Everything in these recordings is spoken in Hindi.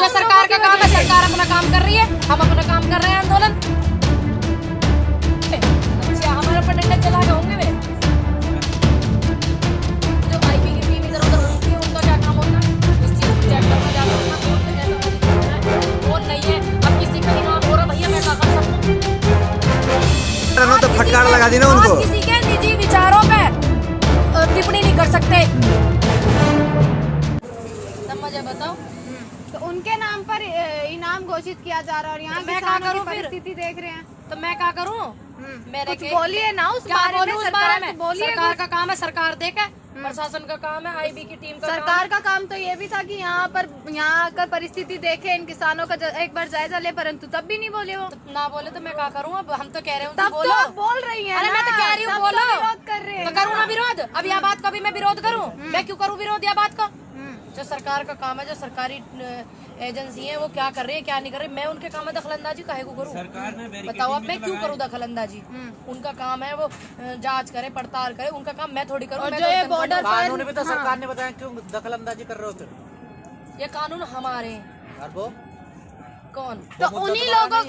जो सरकार का काम है, सरकार अपना काम कर रही है, हम अपना काम कर रहे हैं आंदोलन। अच्छा हमारे ऊपर डंडे चला के होंगे वे जो आईपी की टीम इधर उधर होती है, उनका क्या काम होता है? इस चीज को चेक करना जाना और नहीं है। अब किसी का इनाम हो रहा भैया, मैं क्या कर सकता हूँ? तो फटकार लगा दी ना उनको। आप किसी के निजी विचारों पे टिप्पणी नहीं कर सकते। मुझे बताओ, तो उनके नाम पर इनाम घोषित किया जा रहा है और यहाँ मैं क्या किसानों करूं की फिर? परिस्थिति देख रहे हैं। तो मैं क्या करूं? मेरे कुछ बोलिए ना उस बारे में, सरकार को बोलिए। सरकार का काम है, सरकार देखे, प्रशासन का काम है, आईबी की टीम का सरकार का काम तो ये भी था कि यहाँ आकर परिस्थिति देखे, इन किसानों का एक बार जायजा ले, परंतु तब भी नहीं बोले वो। तो ना बोले तो मैं क्या करूं? अब हम तो कह रहे हैं तब बोलो। तो आप बोल रही हैं। अरे मैं तो कह रही हूँ बोलो, विरोध कर रहे हैं। तो करूँ ना विरोध? अब यह बात कभी मैं विरोध करूँ? मैं क्यों करूँ विरोध यह बात का? जो सरकार का काम है, जो सरकारी एजेंसी है, वो क्या कर रही है क्या नहीं कर रही, मैं उनके काम में दखलंदाजी काहे को करूँ? सरकार ने बताओ अब मैं क्यों करूँ दखलंदाजी? उनका काम है वो जांच करे, पड़ताल करे, उनका काम मैं थोड़ी करूँ। जो ये बॉर्डर कानून भी तो सरकार ने बताया, क्यों दखलंदाजी कर रहे हो फिर? ये कानून हमारे हैं। और वो कौन? तो उन लोगों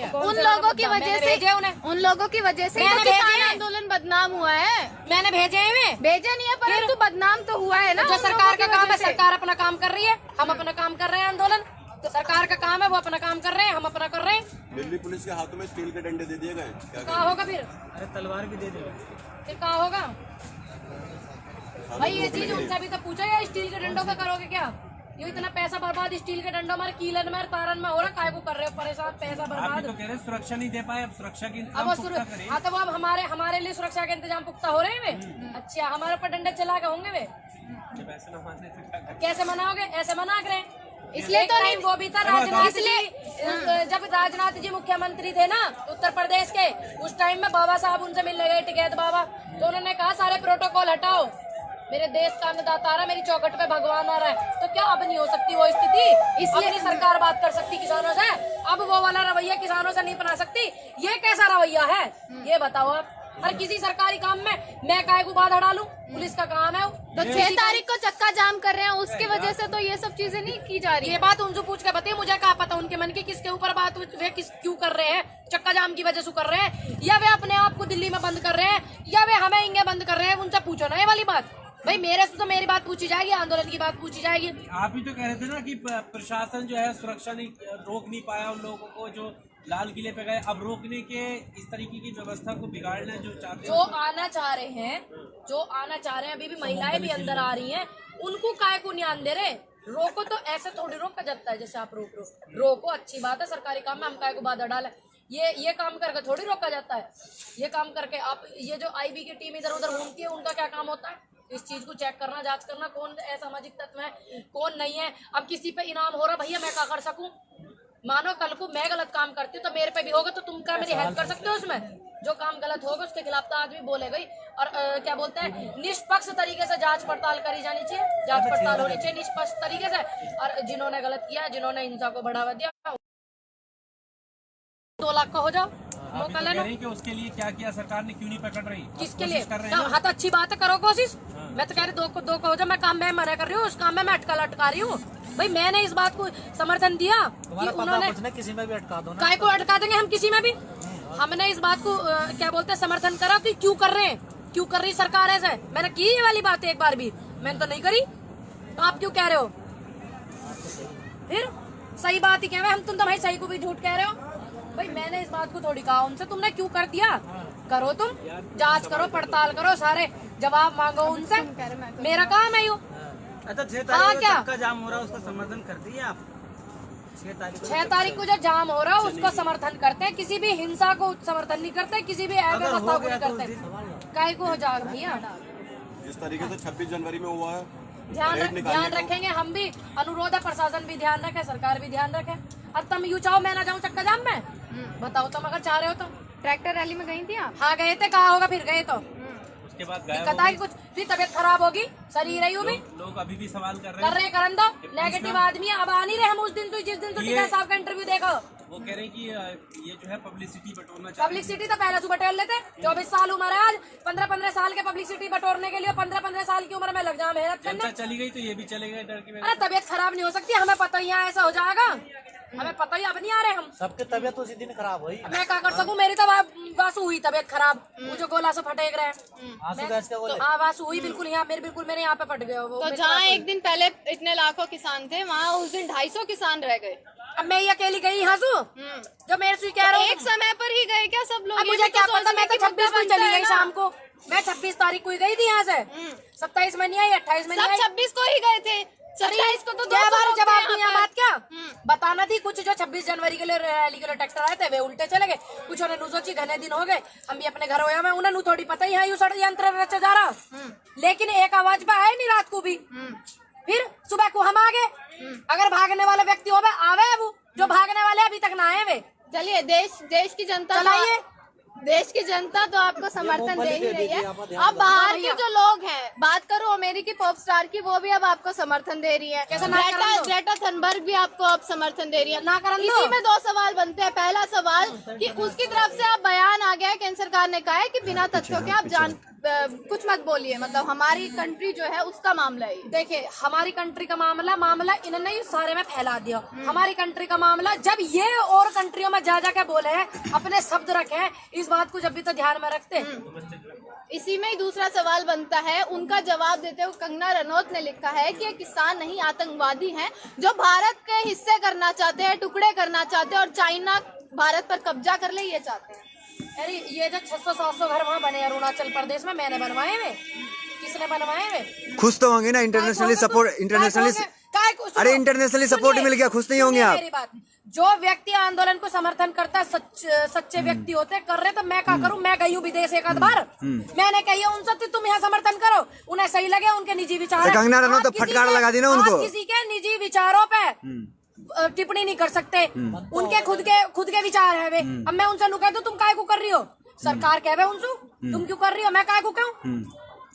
की वजह से, उन लोगों की वजह से मैंने तो किसान भेजे हैं। आंदोलन बदनाम हुआ है। मैंने भेजे हैं वे। भेजा नहीं है, परंतु बदनाम तो हुआ है ना। जो उन सरकार लोगों का की काम वजह है, से। सरकार अपना काम कर रही है, हम अपना काम कर रहे हैं आंदोलन। तो सरकार का काम है, वो अपना काम कर रहे हैं, हम अपना कर रहे हैं। दिल्ली पुलिस के हाथों में स्टील के डंडे दे दिए गए, क्या कहाँ होगा फिर? अरे तलवार भी दे देगा। फिर कहाँ होगा भाई? ये चीज उनसे भी तो पूछा, या स्टील के डंडों का करोगे क्या? ये इतना पैसा बर्बाद स्टील के डंडों हमारे कीलन में, तारन में हो रहा, काय को कर रहे हो परेशान? पैसा आप बर्बाद। तो कह रहे हैं सुरक्षा नहीं दे पाए, अब सुरक्षा की अब वो हाँ तो वो अब हमारे लिए सुरक्षा के इंतजाम पुख्ता हो रहे हैं वे। अच्छा हमारे ऊपर डंडे चला के होंगे वे? पैसे न मानने से क्या करें? कैसे मनाओगे? ऐसे मना कर रहे हैं। इसलिए तो नहीं, वो भी था राजनाथ जी, जब राजनाथ जी मुख्यमंत्री थे ना उत्तर प्रदेश के, उस टाइम में बाबा साहब उनसे मिलने गए, टिकैत बाबा, तो उन्होंने कहा सारे प्रोटोकॉल हटाओ, मेरे देश का अन्नदाता आ रहा है, मेरी चौखट पे भगवान आ रहा है। तो क्या अब नहीं हो सकती वो स्थिति? इसलिए नहीं सरकार बात कर सकती किसानों से? अब वो वाला रवैया किसानों से नहीं बना सकती? ये कैसा रवैया है ये बताओ आप? हर किसी सरकारी काम में मैं काय को बाधा डालूं? पुलिस का काम है। तो 6 तारीख को चक्का जाम कर रहे हैं, उसकी वजह से तो ये सब चीजें नहीं की जा रही। ये बात उनसे पूछ के बताइए, मुझे क्या पता उनके मन की किसके ऊपर बात, वे किस क्यों कर रहे हैं, चक्का जाम की वजह से कर रहे हैं, या वे अपने आप को दिल्ली में बंद कर रहे हैं, या वे हमें इंगे बंद कर रहे हैं? उनसे पूछो ना ये वाली बात। भाई मेरे से तो मेरी बात पूछी जाएगी, आंदोलन की बात पूछी जाएगी। आप ही तो कह रहे थे ना कि प्रशासन जो है सुरक्षा नहीं रोक नहीं पाया उन लोगों को जो लाल किले पे गए, अब रोकने के इस तरीके की व्यवस्था को बिगाड़ना जो चाहते हैं, जो आना चाह रहे हैं, अभी भी महिलाएं भी अंदर आ रही हैं, उनको काय को नहीं आने दे रहे? रोको तो ऐसे थोड़ी रोका जाता है जैसे आप रोको अच्छी बात है, सरकारी काम में हम काय को बाधा डाले, ये काम करके थोड़ी रोका जाता है। ये काम करके आप, ये जो आईबी की टीम इधर उधर घूमती है, उनका क्या काम होता है? इस चीज को चेक करना, जांच करना, कौन असामाजिक तत्व है कौन नहीं है। अब किसी पे इनाम हो रहा भैया, मैं क्या कर सकूं? मानो कल को मैं गलत काम करती हूँ तो मेरे पे भी होगा, तो तुम क्या मेरी हेल्प कर सकते हो उसमें? जो काम गलत होगा उसके खिलाफ तो आदमी बोलेगा ही। और क्या बोलते हैं, निष्पक्ष तरीके से जांच पड़ताल करी जानी चाहिए, जांच पड़ताल होनी चाहिए निष्पक्ष तरीके से। और जिन्होंने गलत किया, जिन्होंने हिंसा को बढ़ावा दिया, 2 लाख का हो जाओ, मौका ले लो। कि उसके लिए क्या किया सरकार ने, क्यों नहीं पकड़ रही? किसके लिए? कर रहे हैं हाँ तो अच्छी बात है, करो कोशिश। मैं तो कह रही 2 को हो जाओ, मैं काम में मना कर रही हूँ, उस काम में मैं अटका रही हूँ। भाई मैंने इस बात को समर्थन दिया कि उन्होंने किसी में भी अटका दो ना, काय को अटका देंगे हम किसी में भी। हमने इस बात को क्या बोलते हैं समर्थन करा कि क्यों कर रहे हैं, क्यों कर रही सरकार ऐसे? मैंने की ये वाली बात एक बार भी? मैंने तो नहीं करी, तो आप क्यों कह रहे हो? फिर सही बात ही कह रहे हम, तुम तो भाई सही को भी झूठ कह रहे हो। भाई मैंने इस बात को थोड़ी कहा उनसे, तुमने क्यों कर दिया? करो तुम जांच करो, पड़ताल करो, सारे जवाब मांगो उनसे, मेरा काम है यो। अच्छा 6 हाँ क्या तारीख का जाम हो रहा है, उसका समर्थन करती है आप? 6 तारीख को जो जाम हो रहा है उसका समर्थन करते हैं, किसी भी हिंसा को समर्थन नहीं करते, किसी भी अव्यवस्था को नहीं करते। काय को हो जाएगा भैया? जिस तरीके से 26 जनवरी में हुआ है, ध्यान रखेंगे हम भी, अनुरोध है प्रशासन भी ध्यान रखे, सरकार भी ध्यान रखे। अब तुम यूँ चाहो मैं ना जाऊँ चक्का जाम में? बताओ तुम अगर चाह रहे हो तो। ट्रैक्टर रैली में गई थी आप? हाँ गए थे, कहाँ होगा फिर गए तो? उसके बाद दिक्कत आई कुछ, फिर तबीयत खराब होगी, शरीर रही भी लोग अभी भी सवाल कर रहे हैं, करन दो, नेगेटिव आदमी है। अब आ नहीं रहे हम उस दिन, तो जिस दिन तो टिकैत साहब का इंटरव्यू देखो, वो कह रहे हैं कि ये जो है पब्लिसिटी बटोरना चाहते पब्लिसिटी तो पहले से बटोर लेते। 24 साल उम्र है आज, 15-15 साल के पब्लिसिटी बटोरने के लिए 15-15 साल की उम्र में लग जाए मेहनत हैं। जनता करने। चली गई तो ये भी चलेगा डर की वजह अरे तबीयत खराब नहीं हो सकती, हमें पता ही है ऐसा हो जाएगा, हमें पता ही, अब नहीं आ रहे हम। सबके तबियत उसी दिन खराब हुई। मैं क्या कर सकूं, मेरी तो वासु हुई तबीयत खराब, मुझे गोला से फटेक रहे। आंसू गैस के बोले। हाँ वासु हुई बिल्कुल, यहाँ मेरे यहाँ पे फट गए वो। तो मेरी जहाँ वासु हुई। एक दिन पहले इतने लाखों किसान थे, वहाँ उस दिन 250 किसान रह गए। अब मैं ये अकेली गई यहाँ से, जो मेरे से कह रहा हूँ। एक समय पर ही गए क्या सब लोग? अब ये मुझे भी क्या तो पता, सोचने मैं तो की 26 को मुद्दा चली बनता है गई ना। शाम को। मैं 26 तारीख को ही गई थी यहाँ से, 27 में नहीं आई, 28 में नहीं सब आई। 26 को ही गए थे, 27 को तो क्या 200 बार लोग थे जवाब यहाँ दिया पे। बात क्या बताना थी। कुछ जो 26 जनवरी के लिए रैली के लिए ट्रैक्टर आए थे वे उल्टे चले गए, कुछ उन्हें सोची घने दिन हो गए हम भी अपने घर होया में, उन्हें थोड़ी पता ही है यू षड्यंत्र रचा जा रहा। लेकिन एक आवाज पे आए नहीं रात को भी, फिर सुबह को हम आ गए। अगर भागने वाला व्यक्ति हो आवे, वो जो भागने वाले अभी तक ना आए वे। चलिए, देश की जनता चलाइए। देश की जनता तो आपको समर्थन दे ही रही है। आप ध्यान अब बाहर के जो लोग हैं, बात करो अमेरिकी पॉप स्टार की, वो भी अब आपको समर्थन दे रही है। कैसे ना करन दो? ग्रेटा थनबर्ग भी आपको अब समर्थन दे रही है। ना करन दो। इसी में 2 सवाल बनते हैं। पहला सवाल कि उसकी तरफ से अब बयान आ गया है, केंद्र सरकार ने कहा है कि बिना तथ्यों के आप कुछ मत बोलिए, मतलब हमारी कंट्री जो है उसका मामला है। देखिए हमारी कंट्री का मामला इन्होंने ही सारे में फैला दिया। हमारी कंट्री का मामला जब ये और कंट्रियों में जा के बोले हैं, अपने शब्द रखे हैं, इस बात को जब भी तो ध्यान में रखते। इसी में ही दूसरा सवाल बनता है। उनका जवाब देते हुए कंगना रनौत ने लिखा है कि ये किसान नहीं आतंकवादी हैं जो भारत के हिस्से करना चाहते हैं, टुकड़े करना चाहते हैं और चाइना भारत पर कब्जा कर ले, ये चाहते हैं। अरे ये जो 600-700 घर वहाँ बने अरुणाचल प्रदेश में, मैंने बनवाए वे? किसने बनवाए वे? खुश तो होंगे ना, इंटरनेशनली सपोर्ट, अरे इंटरनेशनली सपोर्ट मिल गया, खुश नहीं होंगे आप? मेरी बात, जो व्यक्ति आंदोलन को समर्थन करता है, सच्चे व्यक्ति होते कर रहे, तो मैं क्या करूं? मैं गई हूँ विदेश एक आध बार, मैंने कही है उनसे तुम यहाँ समर्थन करो, उन्हें सही लगे, उनके निजी विचार है। कंगना रनौत तो आप किसी फटकार के- लगा दी ना उनको। आप किसी के निजी विचारों पे टिप्पणी नहीं कर सकते, उनके खुद के विचार है वे। अब मैं उनसे कह दूं तुम काय को कर रही हो, सरकार कहे उनसे तुम क्यों कर रही हो, मैं काय को कहूँ?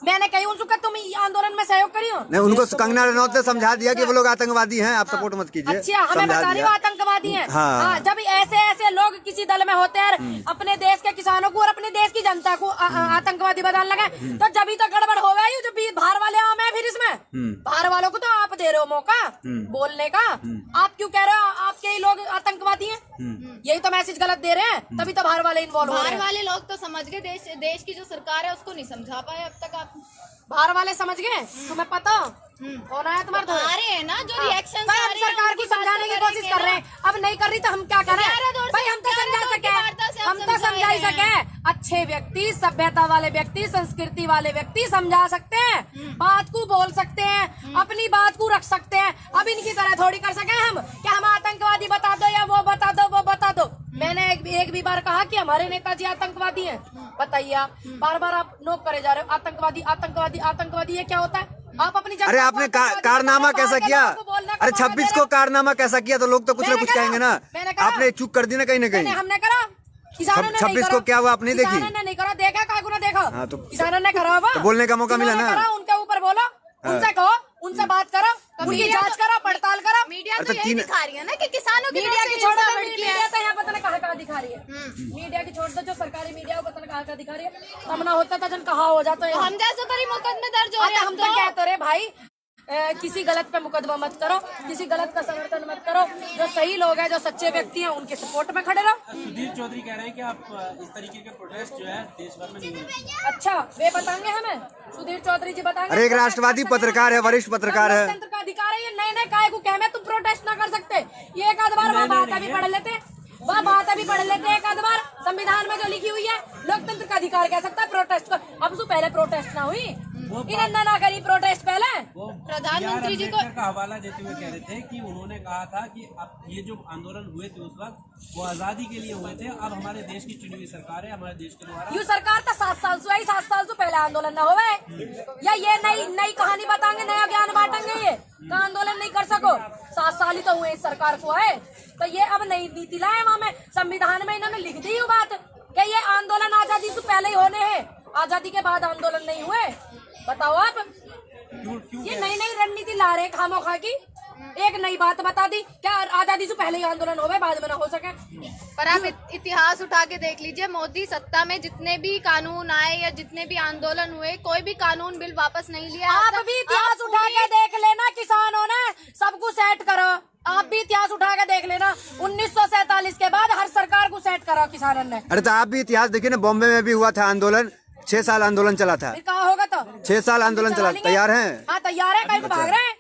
मैंने कही उनसे कि तुम आंदोलन में सहयोग करियो। नहीं, उनको कंगना रनौत ने समझा दिया कि वो लोग आतंकवादी हैं, आप सपोर्ट मत कीजिए। अच्छा, हमें समझा बता रही दिया। वो आतंकवादी हैं। हाँ। हाँ, जब ऐसे लोग किसी दल में होते हैं अपने देश के किसानों को और अपने देश की जनता को आतंकवादी बताने लगे, तो जब ही तो गड़बड़ हो गई। जब भी बाहर वाले आम है, फिर इसमें बाहर वालों को तो आप दे रहे हो मौका बोलने का, आप क्यों कह रहे हो आपके ही लोग आतंकवादी हैं? यही तो मैसेज गलत दे रहे हैं, तभी तो बाहर वाले इन्वॉल्व हो रहे बाहर हैं। वाले लोग तो समझ गए, देश की जो सरकार है उसको नहीं समझा पाए अब तक। आप बाहर वाले समझ गए, तुम्हें पता कौन आया तुम्हारे आ रहे हैं ना जो रिएक्शन हम सरकार को समझाने की कोशिश कर रहे हैं, अब नहीं कर रही तो हम क्या करें? भाई हम तो समझा सके, हम तो समझा ही सके। अच्छे व्यक्ति, सभ्यता वाले व्यक्ति, संस्कृति वाले व्यक्ति समझा सकते हैं, बात को बोल सकते हैं, अपनी बात को रख सकते हैं। अब इनकी तरह थोड़ी कर सके हम कि हम आतंकवादी बता दो या वो बता दो वो बता दो। मैंने एक भी बार कहा कि हमारे नेताजी आतंकवादी हैं? बताइए आप, बार बार आप नोक करे जा रहे हो आतंकवादी आतंकवादी आतंकवादी। ये क्या होता है? आप अपनी अरे आपने कारनामा कैसा किया? अरे 26 को कारनामा कैसा किया? तो लोग तो कुछ ना कुछ कहेंगे ना। आपने चूक कर दी ना कहीं ना कहीं। हमने करा, किसानों ने 26 को क्या हुआ आप नहीं देखी? किसानों ने नहीं करा, देखा काकू ने देखा। हाँ, तो किसानों ने करा हुआ, तो बोलने का मौका मिला ना। जिन्होंने करा, उनके ऊपर बोलो, उनसे कहो, उनसे बात करो, उनकी जांच करो, पड़ताल करो। मीडिया अरे तो तो यही दिखा रही है ना कि किसानों की मीडिया तरफ की से छोड़ दो, हिंसा बढ़ गया मीडिया है। तो यहाँ पता नहीं कहाँ दिखा रही है। मीडिया की छोड़ दो, जो सरकारी मीडिया वो पता नहीं कहाँ दिखा रही है। तब ना होता था जन कहा हो जाता है। हम जैसे तो मुकदमे दर्ज हो रहे हैं, हम तो कहते रहे भाई किसी गलत पे मुकदमा मत करो, किसी गलत का समर्थन मत करो। जो सही लोग हैं, जो सच्चे व्यक्ति हैं, उनके सपोर्ट में खड़े रहो। सुधीर चौधरी कह रहे हैं कि आप इस तरीके के प्रोटेस्ट जो है देश भर में नहीं होंगे। अच्छा, वे बताएंगे हमें, सुधीर चौधरी जी बताएंगे। अरे एक राष्ट्रवादी पत्रकार है, वरिष्ठ पत्रकार है। लोकतंत्र का अधिकार है, ये नए काय को कहे में तुम प्रोटेस्ट ना कर सकते। ये एक आध बार वह बात अभी पढ़ लेते, वह बात अभी पढ़ लेते एक आध बार। संविधान में जो लिखी हुई है, लोकतंत्र का अधिकार कह सकता है प्रोटेस्ट को। अब तो पहले प्रोटेस्ट ना हुई, इन्होंने ना करी प्रोटेस्ट पहले। वो प्रधानमंत्री जी को का हवाला देते हुए कह रहे थे कि उन्होंने कहा था कि अब ये जो आंदोलन हुए थे उस वक्त वो आजादी के लिए हुए थे, अब हमारे देश की चुनी हुई सरकार है, हमारे देश के द्वारा। यू सरकार तो 7 साल से आई, 7 साल से पहले आंदोलन न होवे, या ये नई कहानी बताएंगे, नया ज्ञान बांटेंगे ये का आंदोलन नहीं कर सको। 7 साल ही तो हुए इस सरकार को आए, तो ये अब नई नीति लाए। वहाँ में संविधान में इन्होंने लिख दी बात कि ये आंदोलन आजादी से पहले ही होने हैं, आजादी के बाद आंदोलन नहीं हुए। बताओ आप, क्यों ये नई रणनीति ला रहे खामोखा की। एक नई बात बता दी। क्या आजादी से पहले ही आंदोलन हो गए, बाद में ना हो सके? पर आप इतिहास उठा के देख लीजिए, मोदी सत्ता में जितने भी कानून आए या जितने भी आंदोलन हुए, कोई भी कानून बिल वापस नहीं लिया। आप भी इतिहास उठा के देख लेना, किसानों ने सब कुछ सेट करो। आप भी इतिहास उठा के देख लेना, 1947 के बाद हर सरकार को सेट करा किसानों ने। अरे तो आप भी इतिहास देखिए ना, बॉम्बे में भी हुआ था आंदोलन, 6 साल आंदोलन चला था। फिर कहा होगा तो 6 साल आंदोलन चला। तैयार हैं? हाँ तैयार है, कहीं को भाग रहे हैं?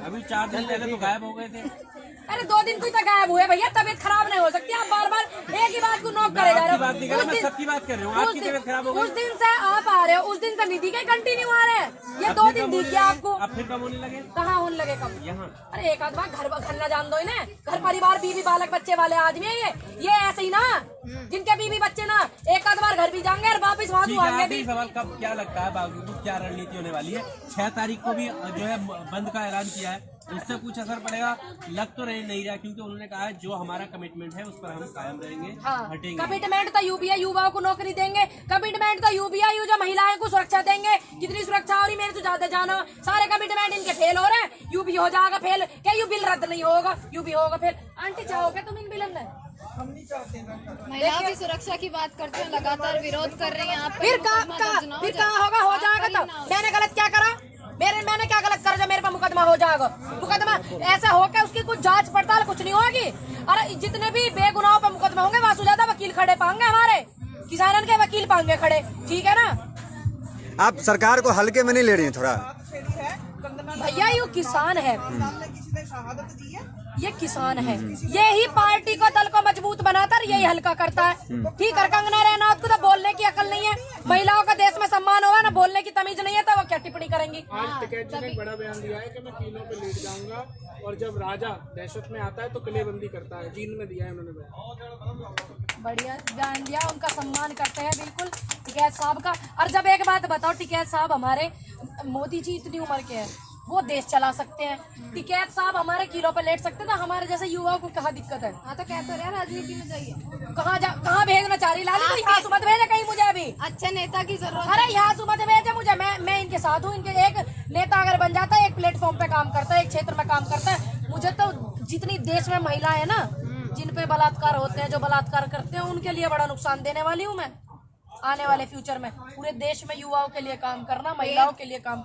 अभी 4 दिन पहले तो गायब हो गए थे। अरे 2 दिन कोई तो गायब हुए भैया, तबीयत खराब नहीं हो सकती। आप बार बार एक ही बात को नोक करे जा रहे हो। बात नहीं कर रहा, मैं सबकी बात कर रहा हूँ। आपकी तबीयत खराब हो गई। उस दिन से आप आ रहे हो, उस दिन से निधि के कंटिन्यू आ रहे हैं। ये 2 दिन दिख गया आपको। अब फिर कब होने लगे? कहाँ होने लगे कब? यहाँ। अरे एक आध बार घर ना जान दो इन्हें। घर परिवार बीवी बालक बच्चे वाले आदमी है ये ऐसे ही ना, जिनके बीवी बच्चे ना एक आध बार घर भी जाएंगे और वापिस वहाँ ठीक है, आएंगे आखिरी भी। सवाल, कब क्या लगता है बाबू को क्या रणनीति होने वाली है? 6 तारीख को भी जो है बंद का ऐलान किया है, उससे कुछ असर पड़ेगा? लग तो नहीं रहा, क्योंकि उन्होंने कहा है जो हमारा कमिटमेंट है उस पर हम कायम रहेंगे, हटेंगे। कमिटमेंट तो यूपीए युवाओं को नौकरी देंगे, कमिटमेंट तो यूपीए जो महिलाओं को सुरक्षा देंगे। कितनी सुरक्षा हो रही मेरे से ज्यादा जानो। सारे कमिटमेंट इनके फेल हो रहे हैं। यूपी हो जाएगा फेल, क्या यू बिल रद्द नहीं होगा? यूपी होगा फेल। आंटी चाहोगे तुम इन बिल में? महिलाओं की सुरक्षा की बात करते हैं, लगातार विरोध कर रही हैं आप। फिर कहाँ होगा? हो जाएगा तो मैंने गलत क्या करा? मैंने क्या गलत करा जो मेरे पर मुकदमा हो जाएगा? मुकदमा ऐसे होके उसकी कुछ जांच पड़ताल कुछ नहीं होगी। अरे जितने भी बेगुनाहों पर मुकदमा होंगे वहाँ ज्यादा वकील खड़े पाएंगे, हमारे किसानों के वकील पाएंगे खड़े, ठीक है ना? आप सरकार को हल्के में नहीं ले रही हैं थोड़ा? भैया ये किसान है, ये किसान है, यही पार्टी को दल को मजबूत बनाता है, यही हल्का करता है। ठीक है, कंगना रनौत को तो बोलने की अकल नहीं है। महिलाओं का देश में सम्मान होगा ना, बोलने की तमीज नहीं है, तो वो क्या टिप्पणी करेंगी? आज टिकैत जी ने एक बड़ा बयान दिया है कि मैं किलों पे लेट जाऊंगा, और जब राजा दहशत में आता है तो किलेबंदी करता है। जींद में दिया है उन्होंने बयान। बढ़िया बयान दिया, उनका सम्मान करते हैं बिल्कुल टिकैत साहब का। और जब एक बात बताओ, टिकैत साहब हमारे, मोदी जी इतनी उम्र के हैं, वो देश चला सकते हैं। टिकैत साहब हमारे किलो पे लेट सकते, तो हमारे जैसे युवाओं को कहाँ दिक्कत है? हाँ तो कहते रहे राजनीति में जाइए। कहाँ भेजना चाह रही लाली? तो यहाँ से मत भेजे कहीं मुझे अभी। अच्छे नेता की जरूरत। अरे यहाँ से मत भेजे मुझे, मैं इनके साथ हूँ। इनके एक नेता अगर बन जाता है, एक प्लेटफॉर्म पे काम करता है, एक क्षेत्र में काम करता है, मुझे तो जितनी देश में महिला है ना, जिन पे बलात्कार होते हैं, जो बलात्कार करते हैं, उनके लिए बड़ा नुकसान देने वाली हूँ मैं। आने वाले फ्यूचर में पूरे देश में युवाओं के लिए काम करना, महिलाओं के लिए काम